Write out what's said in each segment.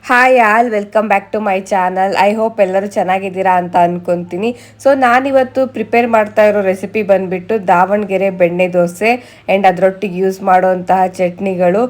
Hi all, welcome back to my channel. I hope ಎಲ್ಲರೂ ಚೆನ್ನಾಗಿದ್ದೀರಾ ಅಂತ ಅನ್ಕೊಂತೀನಿ. ಸೊ ನಾನಿವತ್ತು ಪ್ರಿಪೇರ್ ಮಾಡ್ತಾ ಇರೋ ರೆಸಿಪಿ ಬಂದ್ಬಿಟ್ಟು ದಾವಣಗೆರೆ ಬೆಣ್ಣೆ ದೋಸೆ ಆ್ಯಂಡ್ ಅದರೊಟ್ಟಿಗೆ ಯೂಸ್ ಮಾಡುವಂತಹ ಚಟ್ನಿಗಳು.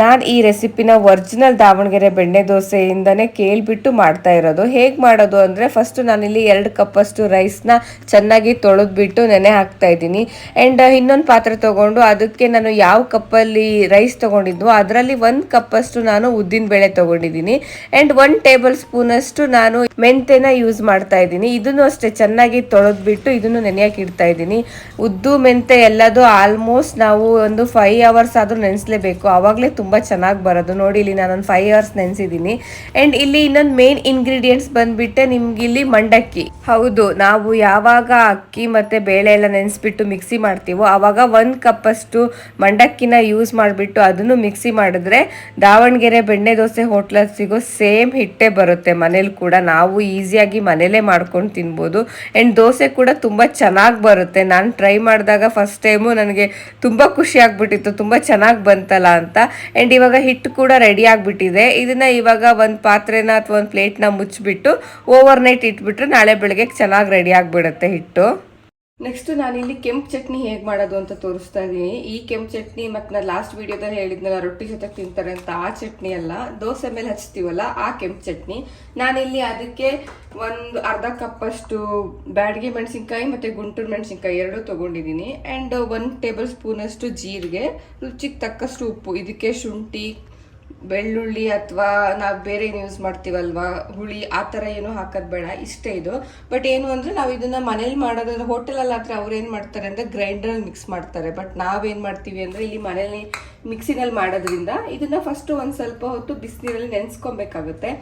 ನಾನು ಈ ರೆಸಿಪಿನ ಒರಿಜಿನಲ್ ದಾವಣಗೆರೆ ಬೆಣ್ಣೆ ದೋಸೆಯಿಂದನೇ ಕೇಳಿಬಿಟ್ಟು ಮಾಡ್ತಾ ಇರೋದು. ಹೇಗೆ ಮಾಡೋದು ಅಂದರೆ, ಫಸ್ಟು ನಾನಿಲ್ಲಿ 2 ಕಪ್ಪಷ್ಟು ರೈಸ್ನ ಚೆನ್ನಾಗಿ ತೊಳೆದ್ಬಿಟ್ಟು ನೆನೆ ಹಾಕ್ತಾ ಇದ್ದೀನಿ. ಆ್ಯಂಡ್ ಇನ್ನೊಂದು ಪಾತ್ರೆ ತೊಗೊಂಡು ಅದಕ್ಕೆ ನಾನು ಯಾವ ಕಪ್ಪಲ್ಲಿ ರೈಸ್ ತೊಗೊಂಡಿದ್ವೋ ಅದರಲ್ಲಿ 1 ಕಪ್ಪಷ್ಟು ನಾನು ಉದ್ದಿನಬೇಳೆ ತೊಗೊಂಡಿದ್ದೀನಿ. ಆ್ಯಂಡ್ 1 ಟೇಬಲ್ ಸ್ಪೂನಷ್ಟು ನಾನು ಮೆಂತೆನ ಯೂಸ್ ಮಾಡ್ತಾ ಇದ್ದೀನಿ. ಇದನ್ನು ಅಷ್ಟೇ ಚೆನ್ನಾಗಿ ತೊಳೆದ್ಬಿಟ್ಟು ಇದನ್ನು ನೆನೆಯಕ್ಕೆ ಇಡ್ತಾ ಇದ್ದೀನಿ. ಉದ್ದು ಮೆಂತೆ ಎಲ್ಲದು ಆಲ್ಮೋಸ್ಟ್ ನಾವು ಒಂದು 5 ಅವರ್ಸ್ ಆದರೂ ನೆನೆಸಲೇಬೇಕು, ಆವಾಗಲೇ ತುಂಬ ಚೆನ್ನಾಗಿ ಬರೋದು. ನೋಡಿ, ಇಲ್ಲಿ ನಾನೊಂದು 5 ಅವರ್ಸ್ ನೆನೆಸಿದ್ದೀನಿ. ಆ್ಯಂಡ್ ಇಲ್ಲಿ ಇನ್ನೊಂದು ಮೇನ್ ಇಂಗ್ರೀಡಿಯೆಂಟ್ಸ್ ಬಂದ್ಬಿಟ್ಟೆ ನಿಮ್ಗೆ ಇಲ್ಲಿ ಮಂಡಕ್ಕಿ. ಹೌದು, ನಾವು ಯಾವಾಗ ಅಕ್ಕಿ ಮತ್ತು ಬೇಳೆ ಎಲ್ಲ ನೆನೆಸ್ಬಿಟ್ಟು ಮಿಕ್ಸಿ ಮಾಡ್ತೀವೋ ಆವಾಗ 1 ಕಪ್ಪಷ್ಟು ಮಂಡಕ್ಕಿನ ಯೂಸ್ ಮಾಡಿಬಿಟ್ಟು ಅದನ್ನು ಮಿಕ್ಸಿ ಮಾಡಿದ್ರೆ ದಾವಣಗೆರೆ ಬೆಣ್ಣೆ ದೋಸೆ ಹೋಟ್ಲಲ್ಲಿ ಸಿಗೋ ಸೇಮ್ ಹಿಟ್ಟೇ ಬರುತ್ತೆ. ಮನೇಲಿ ಕೂಡ ನಾವು ಈಸಿಯಾಗಿ ಮನೇಲೇ ಮಾಡ್ಕೊಂಡು ತಿನ್ಬೋದು. ಆ್ಯಂಡ್ ದೋಸೆ ಕೂಡ ತುಂಬ ಚೆನ್ನಾಗಿ ಬರುತ್ತೆ. ನಾನು ಟ್ರೈ ಮಾಡಿದಾಗ ಫಸ್ಟ್ ಟೈಮು ನನಗೆ ತುಂಬ ಖುಷಿ ಆಗ್ಬಿಟ್ಟಿತ್ತು, ತುಂಬ ಚೆನ್ನಾಗಿ ಬಂತಲ್ಲ ಅಂತ. ಆ್ಯಂಡ್ ಇವಾಗ ಹಿಟ್ಟು ಕೂಡ ರೆಡಿ ಆಗಿಬಿಟ್ಟಿದೆ. ಇದನ್ನು ಇವಾಗ ಒಂದು ಪಾತ್ರೆನ ಅಥವಾ ಒಂದು ಪ್ಲೇಟ್ನ ಮುಚ್ಚಿಬಿಟ್ಟು ಓವರ್ ನೈಟ್ ಇಟ್ಬಿಟ್ರೆ ನಾಳೆ ಬೆಳಗ್ಗೆ ಚೆನ್ನಾಗಿ ರೆಡಿ ಆಗಿಬಿಡುತ್ತೆ ಹಿಟ್ಟು. ನೆಕ್ಸ್ಟ್ ನಾನಿಲ್ಲಿ ಕೆಂಪು ಚಟ್ನಿ ಹೇಗೆ ಮಾಡೋದು ಅಂತ ತೋರಿಸ್ತಾ ಇದ್ದೀನಿ. ಈ ಕೆಂಪು ಚಟ್ನಿ ಮತ್ತು ನಾನು ಲಾಸ್ಟ್ ವಿಡಿಯೋದಲ್ಲಿ ಹೇಳಿದ್ನಲ್ಲ ರೊಟ್ಟಿ ಜೊತೆ ತಿಂತಾರೆ ಅಂತ, ಆ ಚಟ್ನಿ ಅಲ್ಲ, ದೋಸೆ ಮೇಲೆ ಹಚ್ತೀವಲ್ಲ ಆ ಕೆಂಪು ಚಟ್ನಿ. ನಾನಿಲ್ಲಿ ಅದಕ್ಕೆ ಒಂದು ಅರ್ಧ ಕಪ್ಪಷ್ಟು ಬ್ಯಾಡಗಿ ಮೆಣಸಿನ್ಕಾಯಿ ಮತ್ತು ಗುಂಟೂರು ಮೆಣಸಿನ್ಕಾಯಿ 2 ತೊಗೊಂಡಿದ್ದೀನಿ. ಆ್ಯಂಡ್ 1 ಟೇಬಲ್ ಸ್ಪೂನಷ್ಟು ಜೀರಿಗೆ, ರುಚಿಗೆ ತಕ್ಕಷ್ಟು ಉಪ್ಪು, ಇದಕ್ಕೆ ಶುಂಠಿ, ಬೆಳ್ಳುಳ್ಳಿ ಅಥವಾ ನಾವು ಬೇರೆ ಏನು ಯೂಸ್ ಮಾಡ್ತೀವಲ್ವಾ ಹುಳಿ, ಆ ಥರ ಏನು ಹಾಕೋದು ಬೇಡ, ಇಷ್ಟೇ ಇದು. ಬಟ್ ಏನು ಅಂದರೆ ನಾವು ಇದನ್ನು ಮನೇಲಿ ಮಾಡೋದಂದ್ರೆ ಹೋಟೆಲಲ್ಲಿ ಆದರೆ ಅವ್ರು ಏನು ಮಾಡ್ತಾರೆ ಅಂದರೆ ಗ್ರೈಂಡರಲ್ಲಿ ಮಿಕ್ಸ್ ಮಾಡ್ತಾರೆ. ಬಟ್ ನಾವೇನು ಮಾಡ್ತೀವಿ ಅಂದರೆ ಇಲ್ಲಿ ಮನೇಲಿ ಮಿಕ್ಸಿನಲ್ಲಿ ಮಾಡೋದ್ರಿಂದ ಇದನ್ನು ಫಸ್ಟು ಒಂದು ಸ್ವಲ್ಪ ಹೊತ್ತು ಬಿಸಿನೀರಲ್ಲಿ ನೆನೆಸ್ಕೊಬೇಕಾಗುತ್ತೆ.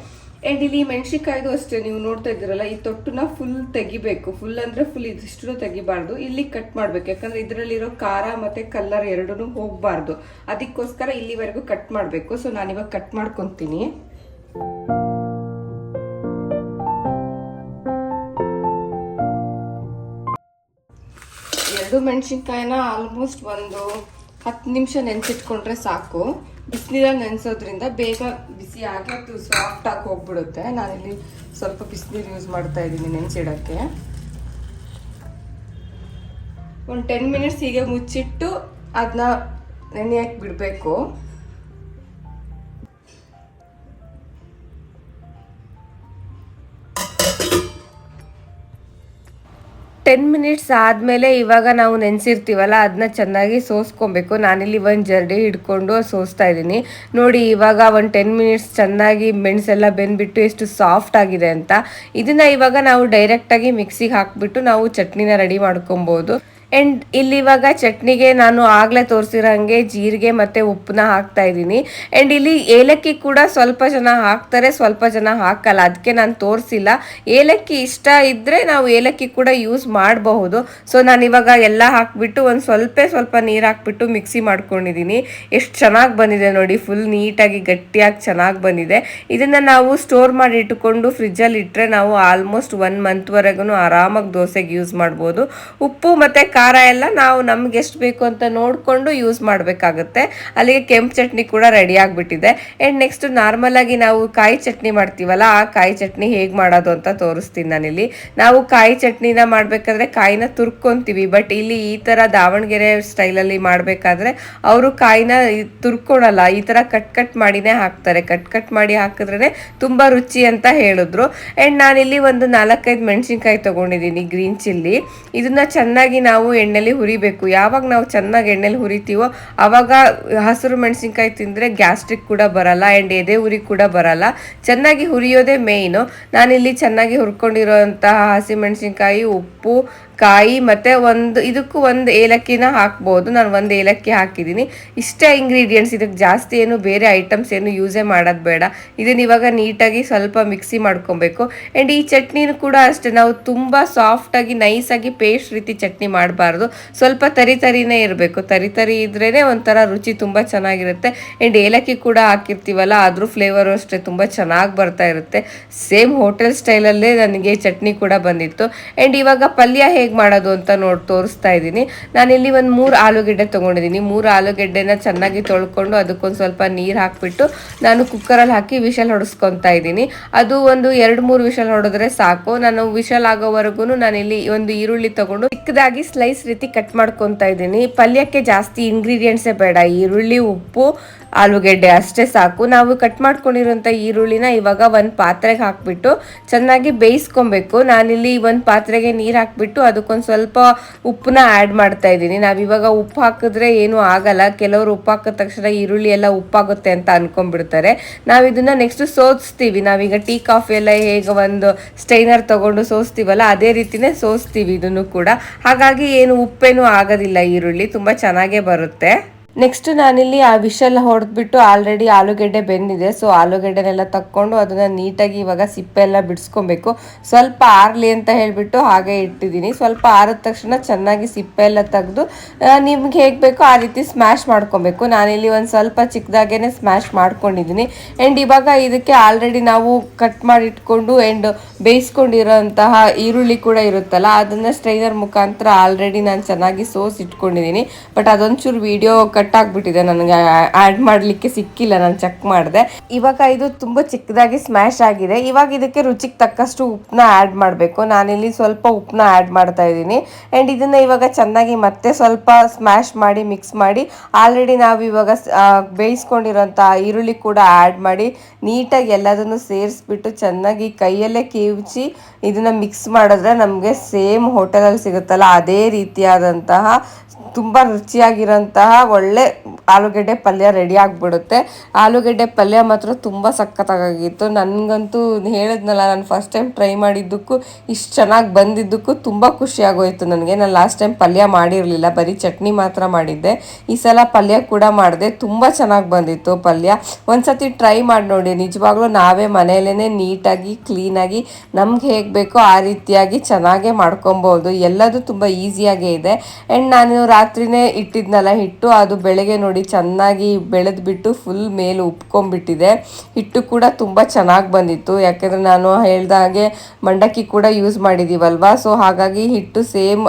ಆ್ಯಂಡ್ ಇಲ್ಲಿ ಮೆಣಸಿನ್ಕಾಯ್ದು ಅಷ್ಟೇ, ನೀವು ನೋಡ್ತಾ ಇದ್ದೀರಲ್ಲ, ಈ ತೊಟ್ಟನ್ನ ಫುಲ್ ತೆಗಿಬೇಕು. ಫುಲ್ ಅಂದರೆ ಫುಲ್ ಇದಿಷ್ಟು ತೆಗಿಬಾರ್ದು, ಇಲ್ಲಿ ಕಟ್ ಮಾಡಬೇಕು. ಯಾಕಂದರೆ ಇದರಲ್ಲಿರೋ ಖಾರ ಮತ್ತು ಕಲ್ಲರ್ ಎರಡೂ ಹೋಗಬಾರ್ದು, ಅದಕ್ಕೋಸ್ಕರ ಇಲ್ಲಿವರೆಗೂ ಕಟ್ ಮಾಡಬೇಕು. ಸೊ ನಾನಿವಾಗ ಕಟ್ ಮಾಡ್ಕೊತೀನಿ. ಎರಡು ಮೆಣಸಿನ್ಕಾಯಿನ ಆಲ್ಮೋಸ್ಟ್ ಒಂದು 10 ನಿಮಿಷ ನೆನೆಸಿಟ್ಕೊಂಡ್ರೆ ಸಾಕು. ಬಿಸಿನೀರಲ್ಲಿ ನೆನೆಸೋದ್ರಿಂದ ಬೇಗ ಬಿಸಿ ಆಗಿ ಅದು ಸಾಫ್ಟ್ ಆಗಿ ಹೋಗ್ಬಿಡುತ್ತೆ. ನಾನಿಲ್ಲಿ ಸ್ವಲ್ಪ ಬಿಸಿನೀರು ಯೂಸ್ ಮಾಡ್ತಾ ಇದ್ದೀನಿ ನೆನೆಸಿಡೋಕ್ಕೆ. ಒಂದು 10 ಮಿನಿಟ್ಸ್ ಹೀಗೆ ಮುಚ್ಚಿಟ್ಟು ಅದನ್ನ ನೆನೆಯಕ್ಕೆ ಬಿಡಬೇಕು. 10 ಮಿನಿಟ್ಸ್ ಆದಮೇಲೆ ಇವಾಗ ನಾವು ನೆನೆಸಿರ್ತೀವಲ್ಲ ಅದನ್ನ ಚೆನ್ನಾಗಿ ಸೋಸ್ಕೊಬೇಕು. ನಾನಿಲ್ಲಿ ಒಂದು ಜರಡಿ ಹಿಡ್ಕೊಂಡು ಸೋಸ್ತಾ ಇದ್ದೀನಿ. ನೋಡಿ, ಇವಾಗ ಒಂದು 10 ಮಿನಿಟ್ಸ್ ಚೆನ್ನಾಗಿ ಮೆಣಸೆಲ್ಲ ಬೆಂದ್ಬಿಟ್ಟು ಎಷ್ಟು ಸಾಫ್ಟ್ ಆಗಿದೆ ಅಂತ. ಇದನ್ನು ಇವಾಗ ನಾವು ಡೈರೆಕ್ಟಾಗಿ ಮಿಕ್ಸಿಗೆ ಹಾಕಿಬಿಟ್ಟು ನಾವು ಚಟ್ನಿನ ರೆಡಿ ಮಾಡ್ಕೊಬೋದು. ಆ್ಯಂಡ್ ಇಲ್ಲಿ ಇವಾಗ ಚಟ್ನಿಗೆ ನಾನು ಆಗಲೇ ತೋರಿಸಿರೋ ಹಾಗೆ ಜೀರಿಗೆ ಮತ್ತು ಉಪ್ಪನ್ನ ಹಾಕ್ತಾ ಇದ್ದೀನಿ. ಆ್ಯಂಡ್ ಇಲ್ಲಿ ಏಲಕ್ಕಿ ಕೂಡ ಸ್ವಲ್ಪ ಜನ ಹಾಕ್ತಾರೆ, ಸ್ವಲ್ಪ ಜನ ಹಾಕಲ್ಲ, ಅದಕ್ಕೆ ನಾನು ತೋರಿಸಿಲ್ಲ. ಏಲಕ್ಕಿ ಇಷ್ಟ ಇದ್ದರೆ ನಾವು ಏಲಕ್ಕಿ ಕೂಡ ಯೂಸ್ ಮಾಡಬಹುದು. ಸೊ ನಾನಿವಾಗ ಎಲ್ಲ ಹಾಕಿಬಿಟ್ಟು ಒಂದು ಸ್ವಲ್ಪ ನೀರು ಹಾಕ್ಬಿಟ್ಟು ಮಿಕ್ಸಿ ಮಾಡ್ಕೊಂಡಿದ್ದೀನಿ. ಎಷ್ಟು ಚೆನ್ನಾಗಿ ಬಂದಿದೆ ನೋಡಿ, ಫುಲ್ ನೀಟಾಗಿ ಗಟ್ಟಿಯಾಗಿ ಚೆನ್ನಾಗಿ ಬಂದಿದೆ. ಇದನ್ನು ನಾವು ಸ್ಟೋರ್ ಮಾಡಿ ಇಟ್ಟುಕೊಂಡು ಫ್ರಿಜ್ಜಲ್ಲಿ ಇಟ್ಟರೆ ನಾವು ಆಲ್ಮೋಸ್ಟ್ 1 ಮಂತ್ವರೆಗೂ ಆರಾಮಾಗಿ ದೋಸೆಗೆ ಯೂಸ್ ಮಾಡ್ಬೋದು. ಉಪ್ಪು ಮತ್ತು ಖಾರ ಎಲ್ಲ ನಾವು ನಮ್ಗೆ ಎಷ್ಟು ಬೇಕು ಅಂತ ನೋಡಿಕೊಂಡು ಯೂಸ್ ಮಾಡಬೇಕಾಗುತ್ತೆ. ಅಲ್ಲಿಗೆ ಕೆಂಪು ಚಟ್ನಿ ಕೂಡ ರೆಡಿ ಆಗಿಬಿಟ್ಟಿದೆ. ಆ್ಯಂಡ್ ನೆಕ್ಸ್ಟ್ ನಾರ್ಮಲಾಗಿ ನಾವು ಕಾಯಿ ಚಟ್ನಿ ಮಾಡ್ತೀವಲ್ಲ, ಆ ಕಾಯಿ ಚಟ್ನಿ ಹೇಗೆ ಮಾಡೋದು ಅಂತ ತೋರಿಸ್ತೀನಿ ನಾನಿಲ್ಲಿ. ನಾವು ಕಾಯಿ ಚಟ್ನಿನ ಮಾಡಬೇಕಾದ್ರೆ ಕಾಯಿನ ತುರ್ಕೊತೀವಿ. ಬಟ್ ಇಲ್ಲಿ ಈ ಥರ ದಾವಣಗೆರೆ ಸ್ಟೈಲಲ್ಲಿ ಮಾಡಬೇಕಾದ್ರೆ ಅವರು ಕಾಯಿನ ತುರ್ಕೊಳಲ್ಲ, ಈ ಥರ ಕಟ್ ಮಾಡಿನೇ ಹಾಕ್ತಾರೆ. ಕಟ್ ಮಾಡಿ ಹಾಕಿದ್ರೇ ತುಂಬ ರುಚಿ ಅಂತ ಹೇಳಿದ್ರು. ಆ್ಯಂಡ್ ನಾನಿಲ್ಲಿ ಒಂದು 4-5 ಮೆಣಸಿನ್ಕಾಯಿ ತೊಗೊಂಡಿದ್ದೀನಿ, ಗ್ರೀನ್ ಚಿಲ್ಲಿ. ಇದನ್ನು ಚೆನ್ನಾಗಿ ನಾವು ಎಣ್ಣೆಲಿ ಹುರಿಬೇಕು. ಯಾವಾಗ ನಾವು ಚೆನ್ನಾಗಿ ಎಣ್ಣೆಲಿ ಹುರಿತೀವೋ ಆವಾಗ ಹಸಿರು ಮೆಣಸಿನ್ಕಾಯಿ ತಿಂದರೆ ಗ್ಯಾಸ್ಟ್ರಿಕ್ ಕೂಡ ಬರಲ್ಲ ಆ್ಯಂಡ್ ಎದೆ ಉರಿ ಕೂಡ ಬರಲ್ಲ. ಚೆನ್ನಾಗಿ ಹುರಿಯೋದೇ ಮೇಯ್ನು. ನಾನಿಲ್ಲಿ ಚೆನ್ನಾಗಿ ಹುರ್ಕೊಂಡಿರೋಂತಹ ಹಸಿ ಮೆಣಸಿನ್ಕಾಯಿ, ಉಪ್ಪು, ಕಾಯಿ ಮತ್ತು ಇದಕ್ಕೂ ಒಂದು ಏಲಕ್ಕಿನ ಹಾಕ್ಬೋದು. ನಾನು 1 ಏಲಕ್ಕಿ ಹಾಕಿದ್ದೀನಿ. ಇಷ್ಟೇ ಇಂಗ್ರೀಡಿಯೆಂಟ್ಸ್, ಇದಕ್ಕೆ ಜಾಸ್ತಿ ಏನು ಬೇರೆ ಐಟಮ್ಸ್ ಏನು ಯೂಸೇ ಮಾಡೋದು ಬೇಡ. ಇದನ್ನ ಇವಾಗ ನೀಟಾಗಿ ಸ್ವಲ್ಪ ಮಿಕ್ಸಿ ಮಾಡ್ಕೊಬೇಕು. ಆ್ಯಂಡ್ ಈ ಚಟ್ನಿನೂ ಕೂಡ ಅಷ್ಟೇ, ನಾವು ತುಂಬ ಸಾಫ್ಟಾಗಿ ನೈಸಾಗಿ ಪೇಸ್ಟ್ ರೀತಿ ಚಟ್ನಿ ಮಾಡಬಾರ್ದು, ಸ್ವಲ್ಪ ತರಿನೇ ಇರಬೇಕು. ತರಿ ಇದ್ರೇ ಒಂಥರ ರುಚಿ ತುಂಬ ಚೆನ್ನಾಗಿರುತ್ತೆ. ಆ್ಯಂಡ್ ಏಲಕ್ಕಿ ಕೂಡ ಹಾಕಿರ್ತೀವಲ್ಲ, ಅದ್ರ ಫ್ಲೇವರು ಅಷ್ಟೇ ತುಂಬ ಚೆನ್ನಾಗಿ ಬರ್ತಾ ಇರುತ್ತೆ. ಸೇಮ್ ಹೋಟೆಲ್ ಸ್ಟೈಲಲ್ಲೇ ನನಗೆ ಚಟ್ನಿ ಕೂಡ ಬಂದಿತ್ತು. ಆ್ಯಂಡ್ ಇವಾಗ ಪಲ್ಯ ಹೇಗೆ ಹೇಗೆ ಮಾಡೋದು ಅಂತ ತೋರಿಸ್ತಾ ಇದ್ದೀನಿ. ನಾನಿಲ್ಲಿ ಒಂದು 3 ಆಲೂಗೆಡ್ಡೆ ತೊಗೊಂಡಿದ್ದೀನಿ. 3 ಆಲೂಗೆಡ್ಡೆನ ಚೆನ್ನಾಗಿ ತೊಳ್ಕೊಂಡು ಅದಕ್ಕೊಂದು ಸ್ವಲ್ಪ ನೀರು ಹಾಕಿಬಿಟ್ಟು ನಾನು ಕುಕ್ಕರಲ್ಲಿ ಹಾಕಿ ವಿಷಲ್ ಹೊಡಿಸ್ಕೊತಾ ಇದ್ದೀನಿ. ಅದು ಒಂದು 2-3 ವಿಷಲ್ ಹೊಡೆದ್ರೆ ಸಾಕು. ನಾನು ವಿಷಲ್ ಆಗೋವರೆಗೂ ನಾನಿಲ್ಲಿ ಒಂದು ಈರುಳ್ಳಿ ತಗೊಂಡು ಚಿಕ್ಕದಾಗಿ ಸ್ಲೈಸ್ ರೀತಿ ಕಟ್ ಮಾಡ್ಕೊತಾ ಇದ್ದೀನಿ. ಪಲ್ಯಕ್ಕೆ ಜಾಸ್ತಿ ಇಂಗ್ರೀಡಿಯೆಂಟ್ಸೇ ಬೇಡ, ಈರುಳ್ಳಿ, ಉಪ್ಪು, ಆಲೂಗೆಡ್ಡೆ ಅಷ್ಟೇ ಸಾಕು. ನಾವು ಕಟ್ ಮಾಡ್ಕೊಂಡಿರೋಂಥ ಈರುಳ್ಳಿನ ಇವಾಗ ಒಂದು ಪಾತ್ರೆಗೆ ಹಾಕ್ಬಿಟ್ಟು ಚೆನ್ನಾಗಿ ಬೇಯಿಸ್ಕೊಬೇಕು. ನಾನಿಲ್ಲಿ ಒಂದು ಪಾತ್ರೆಗೆ ನೀರು ಹಾಕ್ಬಿಟ್ಟು ಅದಕ್ಕೊಂದು ಸ್ವಲ್ಪ ಉಪ್ಪನ್ನ ಆ್ಯಡ್ ಮಾಡ್ತಾ ಇದ್ದೀನಿ. ನಾವಿವಾಗ ಉಪ್ಪು ಹಾಕಿದ್ರೆ ಏನೂ ಆಗಲ್ಲ, ಕೆಲವರು ಉಪ್ಪು ಹಾಕಿದ ತಕ್ಷಣ ಈರುಳ್ಳಿ ಎಲ್ಲ ಉಪ್ಪಾಗುತ್ತೆ ಅಂತ ಅನ್ಕೊಂಡ್ಬಿಡ್ತಾರೆ. ನಾವು ಇದನ್ನ ನೆಕ್ಸ್ಟ್ ಸೋಸ್ತೀವಿ. ನಾವೀಗ ಟೀ ಕಾಫಿ ಎಲ್ಲ ಹೇಗೆ ಒಂದು ಸ್ಟೈನರ್ ತಗೊಂಡು ಸೋಸ್ತೀವಲ್ಲ ಅದೇ ರೀತಿನೇ ಸೋಸ್ತೀವಿ ಇದನ್ನು ಕೂಡ. ಹಾಗಾಗಿ ಏನು ಉಪ್ಪೇನೂ ಆಗೋದಿಲ್ಲ, ಈರುಳ್ಳಿ ತುಂಬ ಚೆನ್ನಾಗೇ ಬರುತ್ತೆ. ನೆಕ್ಸ್ಟ್ ನಾನಿಲ್ಲಿ ಆ ವಿಷಲ್ ಹೊಡೆದ್ಬಿಟ್ಟು ಆಲ್ರೆಡಿ ಆಲೂಗೆಡ್ಡೆ ಬೆಂದಿದೆ. ಸೊ ಆಲೂಗೆಡ್ಡೆನೆಲ್ಲ ತಕ್ಕೊಂಡು ಅದನ್ನ ನೀಟಾಗಿ ಇವಾಗ ಸಿಪ್ಪೆ ಎಲ್ಲ ಬಿಡಿಸ್ಕೊಬೇಕು. ಸ್ವಲ್ಪ ಆರ್ಲಿ ಅಂತ ಹೇಳ್ಬಿಟ್ಟು ಹಾಗೆ ಇಟ್ಟಿದ್ದೀನಿ. ಸ್ವಲ್ಪ ಆರಿದ ತಕ್ಷಣ ಚೆನ್ನಾಗಿ ಸಿಪ್ಪೆ ಎಲ್ಲ ತೆಗೆದು ನಿಮ್ಗೆ ಹೇಗೆ ಬೇಕೋ ಆ ರೀತಿ ಸ್ಮ್ಯಾಶ್ ಮಾಡ್ಕೊಬೇಕು. ನಾನಿಲ್ಲಿ ಒಂದು ಸ್ವಲ್ಪ ಚಿಕ್ಕದಾಗೇನೆ ಸ್ಮ್ಯಾಶ್ ಮಾಡ್ಕೊಂಡಿದ್ದೀನಿ. ಆ್ಯಂಡ್ ಇವಾಗ ಇದಕ್ಕೆ ಆಲ್ರೆಡಿ ನಾವು ಕಟ್ ಮಾಡಿ ಇಟ್ಕೊಂಡು ಆ್ಯಂಡ್ ಬೇಯಿಸ್ಕೊಂಡಿರೋಂತಹ ಈರುಳ್ಳಿ ಕೂಡ ಇರುತ್ತಲ್ಲ ಅದನ್ನು ಸ್ಟ್ರೈನರ್ ಮುಖಾಂತರ ಆಲ್ರೆಡಿ ನಾನು ಚೆನ್ನಾಗಿ ಸೋಸ್ ಇಟ್ಕೊಂಡಿದ್ದೀನಿ. ಬಟ್ ಅದೊಂಚೂರು ವಿಡಿಯೋ ಕಟ್ ಆಗ್ಬಿಟ್ಟಿದೆ, ನನಗೆ ಆ್ಯಡ್ ಮಾಡಲಿಕ್ಕೆ ಸಿಕ್ಕಿಲ್ಲ, ನಾನು ಚೆಕ್ ಮಾಡಿದೆ. ಇವಾಗ ಇದು ತುಂಬ ಚಿಕ್ಕದಾಗಿ ಸ್ಮ್ಯಾಶ್ ಆಗಿದೆ. ಇವಾಗ ಇದಕ್ಕೆ ರುಚಿಗೆ ತಕ್ಕಷ್ಟು ಉಪ್ಪನ್ನ ಆ್ಯಡ್ ಮಾಡಬೇಕು. ನಾನಿಲ್ಲಿ ಸ್ವಲ್ಪ ಉಪ್ಪನ್ನ ಆ್ಯಡ್ ಮಾಡ್ತಾ ಇದ್ದೀನಿ. ಆ್ಯಂಡ್ ಇದನ್ನು ಇವಾಗ ಚೆನ್ನಾಗಿ ಮತ್ತೆ ಸ್ವಲ್ಪ ಸ್ಮ್ಯಾಶ್ ಮಾಡಿ ಮಿಕ್ಸ್ ಮಾಡಿ ಆಲ್ರೆಡಿ ನಾವು ಇವಾಗ ಬೇಯಿಸ್ಕೊಂಡಿರೋಂಥ ಈರುಳ್ಳಿ ಕೂಡ ಆ್ಯಡ್ ಮಾಡಿ ನೀಟಾಗಿ ಎಲ್ಲದನ್ನು ಸೇರಿಸ್ಬಿಟ್ಟು ಚೆನ್ನಾಗಿ ಕೈಯಲ್ಲೇ ಕಿವುಚಿ ಇದನ್ನು ಮಿಕ್ಸ್ ಮಾಡಿದ್ರೆ ನಮಗೆ ಸೇಮ್ ಹೋಟೆಲಲ್ಲಿ ಸಿಗುತ್ತಲ್ಲ ಅದೇ ರೀತಿಯಾದಂತಹ ತುಂಬ ರುಚಿಯಾಗಿರೋಂತಹ ಒಳ್ಳೆ ಆಲೂಗೆಡ್ಡೆ ಪಲ್ಯ ರೆಡಿ ಆಗಿಬಿಡುತ್ತೆ. ಆಲೂಗೆಡ್ಡೆ ಪಲ್ಯ ಮಾತ್ರ ತುಂಬ ಸಖತ್ತಾಗಿತ್ತು. ನನಗಂತೂ ಹೇಳಿದ್ನಲ್ಲ, ನಾನು ಫಸ್ಟ್ ಟೈಮ್ ಟ್ರೈ ಮಾಡಿದ್ದಕ್ಕೂ ಇಷ್ಟು ಚೆನ್ನಾಗಿ ಬಂದಿದ್ದಕ್ಕೂ ತುಂಬ ಖುಷಿಯಾಗೋಯಿತು ನನಗೆ. ನಾನು ಲಾಸ್ಟ್ ಟೈಮ್ ಪಲ್ಯ ಮಾಡಿರಲಿಲ್ಲ, ಬರೀ ಚಟ್ನಿ ಮಾತ್ರ ಮಾಡಿದ್ದೆ. ಈ ಸಲ ಪಲ್ಯ ಕೂಡ ಮಾಡಿದೆ, ತುಂಬ ಚೆನ್ನಾಗಿ ಬಂದಿತ್ತು ಪಲ್ಯ. ಒಂದ್ಸತಿ ಟ್ರೈ ಮಾಡಿ ನೋಡಿ, ನಿಜವಾಗ್ಲೂ ನಾವೇ ಮನೆಯಲ್ಲೇ ನೀಟಾಗಿ ಕ್ಲೀನಾಗಿ ನಮ್ಗೆ ಹೇಗೆ ಬೇಕೋ ಆ ರೀತಿಯಾಗಿ ಚೆನ್ನಾಗೇ ಮಾಡ್ಕೊಬೋದು. ಎಲ್ಲದೂ ತುಂಬ ಈಸಿಯಾಗೇ ಇದೆ. ಆ್ಯಂಡ್ ನಾನು ರಾತ್ರಿನೇ ಇಟ್ಟಿದ್ನಲ್ಲ ಹಿಟ್ಟು, ಅದು ಬೆಳಗ್ಗೆ ನೋಡಿ ಚೆನ್ನಾಗಿ ಬೆಳೆದ್ಬಿಟ್ಟು ಫುಲ್ ಮೇಲೆ ಉಪ್ಕೊಂಡ್ಬಿಟ್ಟಿದೆ. ಹಿಟ್ಟು ಕೂಡ ತುಂಬ ಚೆನ್ನಾಗಿ ಬಂದಿತ್ತು, ಯಾಕೆಂದರೆ ನಾನು ಹೇಳ್ದಾಗೆ ಮಂಡಕ್ಕಿ ಕೂಡ ಯೂಸ್ ಮಾಡಿದ್ದೀವಲ್ವ. ಸೊ ಹಾಗಾಗಿ ಹಿಟ್ಟು ಸೇಮ್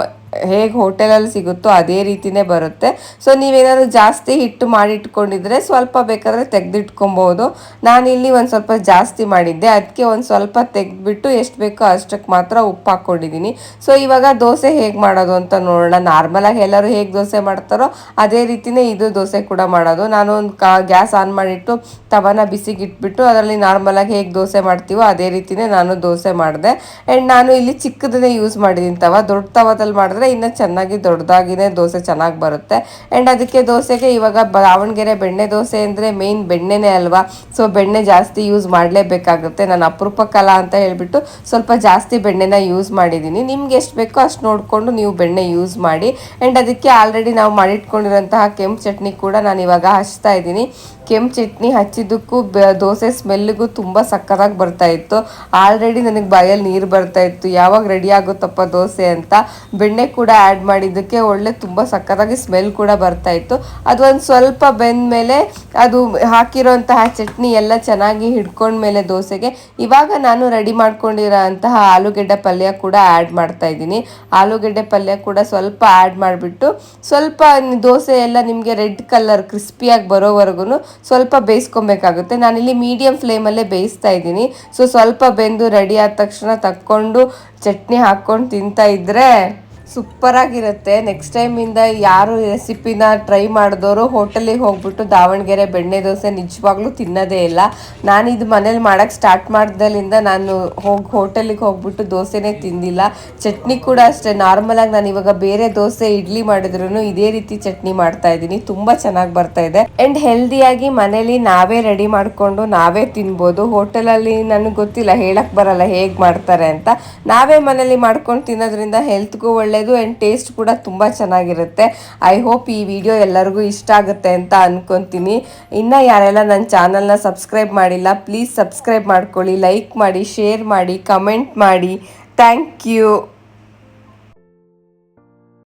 ಹೇಗೆ ಹೋಟೆಲಲ್ಲಿ ಸಿಗುತ್ತೋ ಅದೇ ರೀತಿನೇ ಬರುತ್ತೆ. ಸೊ ನೀವೇನಾದ್ರು ಜಾಸ್ತಿ ಹಿಟ್ಟು ಮಾಡಿಟ್ಕೊಂಡಿದ್ರೆ ಸ್ವಲ್ಪ ಬೇಕಾದರೆ ತೆಗೆದಿಟ್ಕೊಬೋದು. ನಾನಿಲ್ಲಿ ಒಂದು ಸ್ವಲ್ಪ ಜಾಸ್ತಿ ಮಾಡಿದ್ದೆ, ಅದಕ್ಕೆ ಒಂದು ಸ್ವಲ್ಪ ತೆಗೆದ್ಬಿಟ್ಟು ಎಷ್ಟು ಬೇಕೋ ಅಷ್ಟಕ್ಕೆ ಮಾತ್ರ ಉಪ್ಪು ಹಾಕ್ಕೊಂಡಿದ್ದೀನಿ. ಸೊ ಇವಾಗ ದೋಸೆ ಹೇಗೆ ಮಾಡೋದು ಅಂತ ನೋಡೋಣ. ನಾರ್ಮಲಾಗಿ ಎಲ್ಲರೂ ಹೇಗೆ ದೋಸೆ ಮಾಡ್ತಾರೋ ಅದೇ ರೀತಿನೇ ಇದು ದೋಸೆ ಕೂಡ ಮಾಡೋದು. ನಾನು ಒಂದು ಗ್ಯಾಸ್ ಆನ್ ಮಾಡಿಟ್ಟು ತವನ ಬಿಸಿಗೆ ಇಟ್ಬಿಟ್ಟು ಅದರಲ್ಲಿ ನಾರ್ಮಲಾಗಿ ಹೇಗೆ ದೋಸೆ ಮಾಡ್ತೀವೋ ಅದೇ ರೀತಿನೇ ನಾನು ದೋಸೆ ಮಾಡಿದೆ. ಆ್ಯಂಡ್ ನಾನು ಇಲ್ಲಿ ಚಿಕ್ಕದನ್ನೇ ಯೂಸ್ ಮಾಡಿದ್ದೀನಿ ತವ. ದೊಡ್ಡ ತವದಲ್ಲಿ ಮಾಡಿದ್ರೆ ಇನ್ನು ಚೆನ್ನಾಗಿ ದೊಡ್ಡದಾಗಿನೇ ದೋಸೆ ಚೆನ್ನಾಗಿ ಬರುತ್ತೆ. ಆ್ಯಂಡ್ ಅದಕ್ಕೆ ದೋಸೆಗೆ ಇವಾಗ ದಾವಣಗೆರೆ ಬೆಣ್ಣೆ ದೋಸೆ ಅಂದರೆ ಮೇಯ್ನ್ ಬೆಣ್ಣೆನೇ ಅಲ್ವಾ. ಸೊ ಬೆಣ್ಣೆ ಜಾಸ್ತಿ ಯೂಸ್ ಮಾಡಲೇಬೇಕಾಗುತ್ತೆ. ನಾನು ಅಪರೂಪಕ್ಕಲ್ಲ ಅಂತ ಹೇಳ್ಬಿಟ್ಟು ಸ್ವಲ್ಪ ಜಾಸ್ತಿ ಬೆಣ್ಣೆನ ಯೂಸ್ ಮಾಡಿದ್ದೀನಿ. ನಿಮ್ಗೆ ಎಷ್ಟು ಬೇಕೋ ಅಷ್ಟು ನೋಡಿಕೊಂಡು ನೀವು ಬೆಣ್ಣೆ ಯೂಸ್ ಮಾಡಿ. ಆ್ಯಂಡ್ ಅದಕ್ಕೆ ಆಲ್ರೆಡಿ ನಾವು ಮಾಡಿಟ್ಕೊಂಡಿರೋಂತಹ ಕೆಂಪು ಚಟ್ನಿ ಕೂಡ ನಾನು ಇವಾಗ ಹಚ್ತಾ ಇದ್ದೀನಿ. ಕೆಂಪು ಚಟ್ನಿ ಹಚ್ಚಿದ್ದಕ್ಕೂ ದೋಸೆ ಸ್ಮೆಲ್ಲಿಗೂ ತುಂಬ ಸಕ್ಕತ್ತಾಗಿ ಬರ್ತಾಯಿತ್ತು. ಆಲ್ರೆಡಿ ನನಗೆ ಬಾಯಲ್ಲಿ ನೀರು ಬರ್ತಾಯಿತ್ತು, ಯಾವಾಗ ರೆಡಿ ಆಗುತ್ತಪ್ಪ ದೋಸೆ ಅಂತ. ಬೆಣ್ಣೆ ಕೂಡ ಆ್ಯಡ್ ಮಾಡಿದ್ದಕ್ಕೆ ಒಳ್ಳೆ ತುಂಬ ಸಕ್ಕತ್ತಾಗಿ ಸ್ಮೆಲ್ ಕೂಡ ಬರ್ತಾಯಿತ್ತು. ಅದು ಒಂದು ಸ್ವಲ್ಪ ಬೆಂದ ಮೇಲೆ ಅದು ಹಾಕಿರೋಂತಹ ಚಟ್ನಿ ಎಲ್ಲ ಚೆನ್ನಾಗಿ ಹಿಡ್ಕೊಂಡ್ಮೇಲೆ ದೋಸೆಗೆ ಇವಾಗ ನಾನು ರೆಡಿ ಮಾಡ್ಕೊಂಡಿರೋ ಅಂತಹ ಆಲೂಗೆಡ್ಡೆ ಪಲ್ಯ ಕೂಡ ಆ್ಯಡ್ ಮಾಡ್ತಾ ಇದ್ದೀನಿ. ಆಲೂಗೆಡ್ಡೆ ಪಲ್ಯ ಕೂಡ ಸ್ವಲ್ಪ ಆ್ಯಡ್ ಮಾಡಿಬಿಟ್ಟು ಸ್ವಲ್ಪ ದೋಸೆ ಎಲ್ಲ ನಿಮಗೆ ರೆಡ್ ಕಲರ್ ಕ್ರಿಸ್ಪಿಯಾಗಿ ಬರೋವರೆಗೂ ಸ್ವಲ್ಪ ಬೇಯಿಸ್ಕೊಬೇಕಾಗುತ್ತೆ. ನಾನಿಲ್ಲಿ ಮೀಡಿಯಂ ಫ್ಲೇಮಲ್ಲೇ ಬೇಯಿಸ್ತಾ ಇದ್ದೀನಿ. ಸೊ ಸ್ವಲ್ಪ ಬೆಂದು ರೆಡಿ ಆದ ತಕ್ಷಣ ತಕ್ಕೊಂಡು ಚಟ್ನಿ ಹಾಕ್ಕೊಂಡು ತಿಂತಾ ಇದ್ದರೆ ಸೂಪರಾಗಿರುತ್ತೆ. ನೆಕ್ಸ್ಟ್ ಟೈಮಿಂದ ಯಾರು ರೆಸಿಪಿನ ಟ್ರೈ ಮಾಡಿದವರು ಹೋಟೆಲಿಗೆ ಹೋಗ್ಬಿಟ್ಟು ದಾವಣಗೆರೆ ಬೆಣ್ಣೆ ದೋಸೆ ನಿಜವಾಗ್ಲೂ ತಿನ್ನೋದೇ ಇಲ್ಲ. ನಾನು ಇದು ಮನೇಲಿ ಮಾಡೋಕ್ಕೆ ಸ್ಟಾರ್ಟ್ ಮಾಡ್ದಲ್ಲಿಂದ ನಾನು ಹೋಟೆಲಿಗೆ ಹೋಗ್ಬಿಟ್ಟು ದೋಸೆನೇ ತಿಂದಿಲ್ಲ. ಚಟ್ನಿ ಕೂಡ ಅಷ್ಟೇ, ನಾರ್ಮಲಾಗಿ ನಾನು ಇವಾಗ ಬೇರೆ ದೋಸೆ ಇಡ್ಲಿ ಮಾಡಿದ್ರು ಇದೇ ರೀತಿ ಚಟ್ನಿ ಮಾಡ್ತಾ ಇದ್ದೀನಿ. ತುಂಬ ಚೆನ್ನಾಗಿ ಬರ್ತಾ ಇದೆ. ಆ್ಯಂಡ್ ಹೆಲ್ದಿಯಾಗಿ ಮನೇಲಿ ನಾವೇ ರೆಡಿ ಮಾಡಿಕೊಂಡು ನಾವೇ ತಿನ್ಬೋದು. ಹೋಟೆಲಲ್ಲಿ ನನಗೆ ಗೊತ್ತಿಲ್ಲ, ಹೇಳಕ್ಕೆ ಬರಲ್ಲ ಹೇಗೆ ಮಾಡ್ತಾರೆ ಅಂತ. ನಾವೇ ಮನೇಲಿ ಮಾಡ್ಕೊಂಡು ತಿನ್ನೋದ್ರಿಂದ ಹೆಲ್ತ್ಗೂ ಒಳ್ಳೆ ಆ್ಯಂಡ್ ಟೇಸ್ಟ್ ಕೂಡ ತುಂಬ ಚೆನ್ನಾಗಿರುತ್ತೆ. ಐ ಹೋಪ್ ಈ ವಿಡಿಯೋ ಎಲ್ಲರಿಗೂ ಇಷ್ಟ ಆಗುತ್ತೆ ಅಂತ ಅನ್ಕೊತೀನಿ. ಇನ್ನು ಯಾರೆಲ್ಲ ನನ್ನ ಚಾನಲ್ನ ಸಬ್ಸ್ಕ್ರೈಬ್ ಮಾಡಿಲ್ಲ, ಪ್ಲೀಸ್ ಸಬ್ಸ್ಕ್ರೈಬ್ ಮಾಡ್ಕೊಳ್ಳಿ, ಲೈಕ್ ಮಾಡಿ, ಶೇರ್ ಮಾಡಿ, ಕಮೆಂಟ್ ಮಾಡಿ. Thank you.